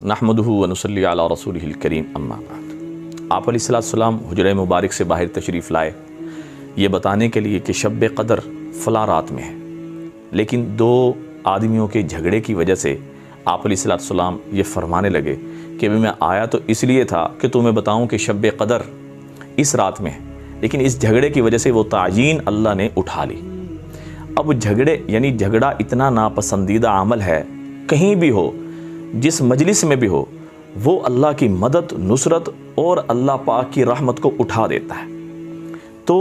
नहमदुहु व नुसल्ली अला रसूलिहिल करीम अम्मा बाद। आप अलैहिस्सलाम हुजरे मुबारक से बाहर तशरीफ़ लाए ये बताने के लिए कि शब क़दर फ़लाँ रात में है, लेकिन दो आदमियों के झगड़े की वजह से आप अलैहिस्सलाम ये फरमाने लगे कि मैं आया तो इसलिए था कि तुम्हें बताऊं कि शब क़दर इस रात में है, लेकिन इस झगड़े की वजह से वो ताजीन अल्लाह ने उठा ली। अब झगड़े यानी झगड़ा इतना नापसंदीदा अमल है, कहीं भी हो, जिस मजलिस में भी हो, वो अल्लाह की मदद, नुसरत और अल्लाह पाक की रहमत को उठा देता है। तो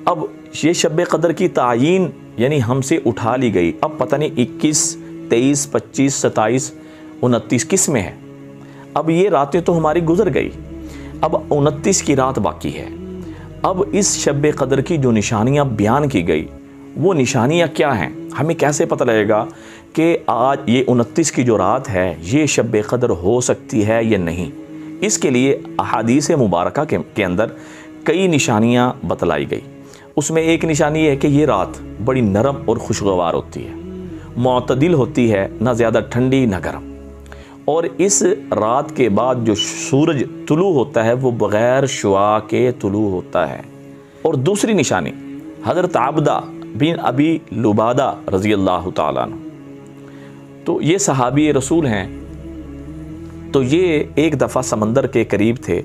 अब ये शब क़दर की तायीन यानी हमसे उठा ली गई। अब पता नहीं 21, 23, 25, 27, 29 किस में है। अब ये रातें तो हमारी गुजर गई, अब 29 की रात बाकी है। अब इस शब क़दर की जो निशानियाँ बयान की गई वो निशानियाँ क्या हैं, हमें कैसे पता लगेगा कि आज ये 29 की जो रात है ये शब क़दर हो सकती है या नहीं। इसके लिए अहादीस मुबारका के अंदर कई निशानियाँ बतलाई गई। उसमें एक निशानी है कि ये रात बड़ी नरम और खुशगवार होती है, मुअतदिल होती है, ना ज़्यादा ठंडी ना गर्म। और इस रात के बाद जो सूरज तुलू होता है वो बग़ैर शुआ के तुलू होता है। और दूसरी निशानी हज़रत आबदा बिन अबी लुबादा रज़ी अल्लाह ताला अन्हु, तो ये सहाबी रसूल हैं। तो ये एक दफ़ा समंदर के करीब थे,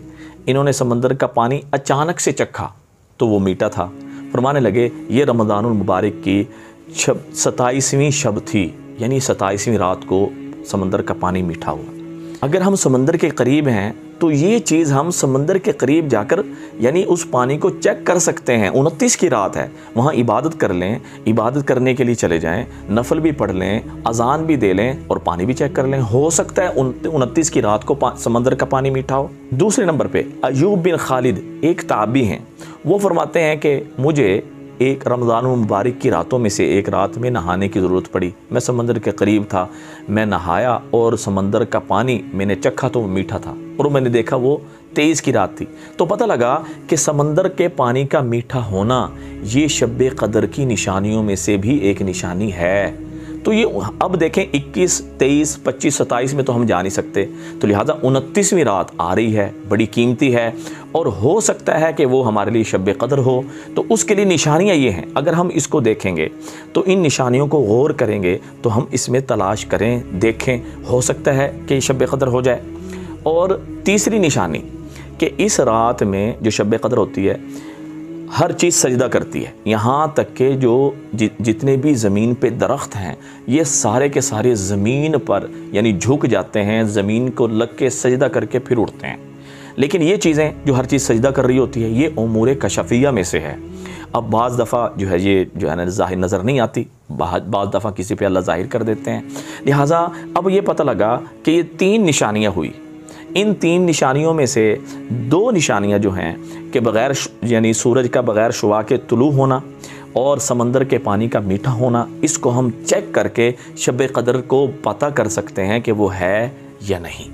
इन्होंने समंदर का पानी अचानक से चखा तो वो मीठा था। फरमाने लगे ये रमज़ानुल मुबारक की 27वीं शब थी, यानी 27वीं रात को समंदर का पानी मीठा हुआ। अगर हम समंदर के करीब हैं तो ये चीज़ हम समंदर के करीब जाकर यानी उस पानी को चेक कर सकते हैं। 29 की रात है, वहाँ इबादत कर लें, इबादत करने के लिए चले जाएं, नफल भी पढ़ लें, अजान भी दे लें और पानी भी चेक कर लें। हो सकता है 29 की रात को समंदर का पानी मीठा हो। दूसरे नंबर पे अयूब बिन खालिद एक ताबी हैं, वो फरमाते हैं कि मुझे एक रमज़ान मुबारक की रातों में से एक रात में नहाने की ज़रूरत पड़ी। मैं समंदर के करीब था, मैं नहाया और समंदर का पानी मैंने चखा तो मीठा था, और मैंने देखा वो 23 की रात थी। तो पता लगा कि समंदर के पानी का मीठा होना ये शब क़दर की निशानियों में से भी एक निशानी है। तो ये अब देखें 21, 23, 25, 27 में तो हम जा नहीं सकते, तो लिहाजा 29वीं रात आ रही है, बड़ी कीमती है और हो सकता है कि वो हमारे लिए शब क़दर हो। तो उसके लिए निशानियाँ ये हैं, अगर हम इसको देखेंगे तो इन निशानियों को गौर करेंगे तो हम इसमें तलाश करें, देखें, हो सकता है कि शब क़दर हो जाए। और तीसरी निशानी कि इस रात में जो शब क़दर होती है हर चीज़ सजदा करती है, यहाँ तक कि जो जितने भी ज़मीन पे दरख्त हैं ये सारे के सारे ज़मीन पर यानी झुक जाते हैं, ज़मीन को लग के सजदा करके फिर उठते हैं। लेकिन ये चीज़ें जो हर चीज़ सजदा कर रही होती है ये उमूर कशफिया में से है। अब बाज़ दफ़ा जो है ये जो है ना ज़ाहिर नज़र नहीं आती, बाज़ दफ़ा किसी पे अल्लाह ज़ाहिर कर देते हैं। लिहाजा अब ये पता लगा कि ये 3 निशानियाँ हुई। इन 3 निशानियों में से 2 निशानियां जो हैं कि बग़ैर यानी सूरज का बग़ैर शुआ के तुलू होना और समंदर के पानी का मीठा होना, इसको हम चेक करके शब क़दर को पता कर सकते हैं कि वो है या नहीं।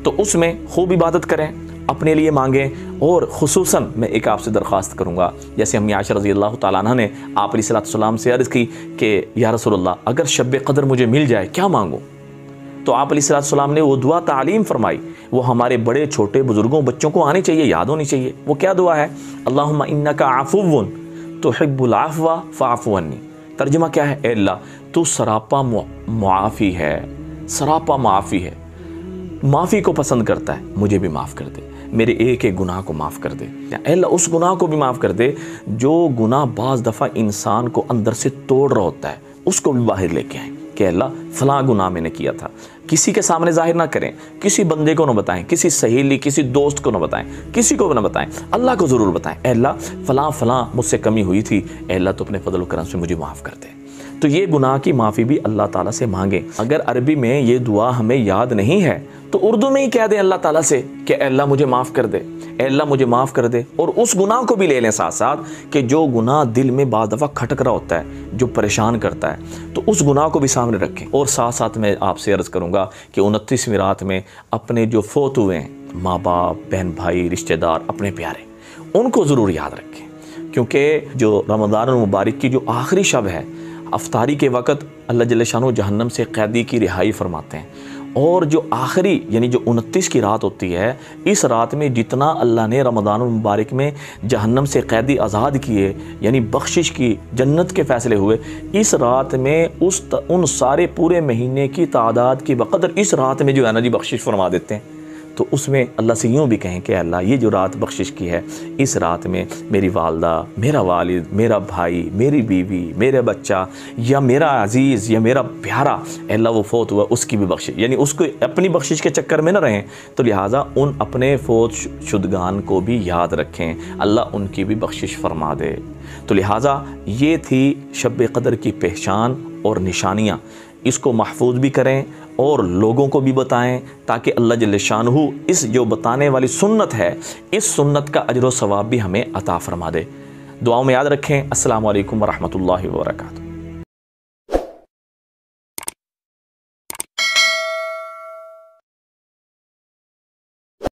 तो उसमें खूब इबादत करें, अपने लिए मांगें। और ख़ुसूसन मैं एक आपसे दरख्वास्त करूँगा, जैसे हम आयशा रज़ी अल्लाह ताला अन्हा ने आप अलैहिस्सलाम से अर्ज़ की कि या रसूलल्लाह अगर शब क़दर मुझे मिल जाए क्या मांगूँ, तो आप अलैहिस्सलाम ने वो दुआ तालीम फरमाई, वो हमारे बड़े छोटे बुज़ुर्गों बच्चों को आनी चाहिए, याद होनी चाहिए। वो क्या दुआ है? अल्लाहुम्मा इन्नका अफ़ुव्वुन तुहिब्बुल अफ़्वा फ़अफ़ु अन्नी। तर्जुमा क्या है? ए अल्लाह तू सरापा मुआफ़ी है, सरापा माफ़ी है, माफ़ी को पसंद करता है, मुझे भी माफ़ कर दे, मेरे एक एक गुनाह को माफ़ कर दे। ए अल्लाह उस गुनाह को भी माफ़ कर दे जो गुनाह बाज़ दफ़ा इंसान को अंदर से तोड़ रहा होता है, उसको भी बाहर लेके आए कि अल्लाह फ़लाँ गुनाह मैंने किया था। किसी के सामने जाहिर ना करें, किसी बंदे को ना बताएं, किसी सहेली किसी दोस्त को ना बताएं, किसी को ना बताएं, अल्लाह को ज़रूर बताएं। अल्लाह फ़लाँ फ़लाँ मुझसे कमी हुई थी, अल्लाह तो अपने फ़ज़ल व करम से मुझे माफ़ कर दे। तो ये गुनाह की माफ़ी भी अल्लाह ताला से मांगें। अगर अरबी में ये दुआ हमें याद नहीं है तो उर्दू में ही कह दें अल्लाह ताला से कि अल्लाह मुझे माफ़ कर दे, अल्लाह मुझे माफ़ कर दे। और उस गुनाह को भी ले लें साथ साथ कि जो गुनाह दिल में बाज़ दफ़ा खटक रहा होता है, जो परेशान करता है, तो उस गुनाह को भी सामने रखें। और साथ साथ मैं आपसे अर्ज़ करूँगा कि 29वीं रात में अपने जो फोत हुए हैं माँ बाप, बहन भाई, रिश्तेदार, अपने प्यारे, उनको ज़रूर याद रखें, क्योंकि जो रमज़ान मुबारक की जो आखिरी शब है, अफ्तारी के वक़्त अल्लाह जल्ल शानो जहन्नम से कैदी की रिहाई फरमाते हैं और जो आखिरी यानी जो 29 की रात होती है, इस रात में जितना अल्लाह ने रमज़ान मुबारक में जहन्नम से कैदी आज़ाद किए यानी बख्शिश की, जन्नत के फ़ैसले हुए, इस रात में उन सारे पूरे महीने की तादाद की बक़दर इस रात में जो है ना जी बख्शिश फरमा देते हैं। तो उसमें अल्लाह से यूँ भी कहें कि अल्लाह ये जो रात बख्शिश की है, इस रात में मेरी वालदा, मेरा वालिद, मेरा भाई, मेरी बीवी, मेरा बच्चा या मेरा अजीज़ या मेरा प्यारा अल्लाह वो फ़ौत हुआ, उसकी भी बख्शिश, यानी उसको अपनी बख्शिश के चक्कर में न रहें, तो लिहाजा उन अपने फ़ौत शुदगान को भी याद रखें, अल्लाह उनकी भी बख्शिश फरमा दे। तो लिहाजा ये थी शब क़द्र की पहचान और निशानियाँ, इसको महफूज भी करें और लोगों को भी बताएं ताकि अल्लाह जल्ल शानहू इस जो बताने वाली सुन्नत है, इस सुन्नत का अजर व सवाब भी हमें अता फ़रमा दे। दुआओं में याद रखें। अस्सलामु अलैकुम व रहमतुल्लाहि व बरकातुहू।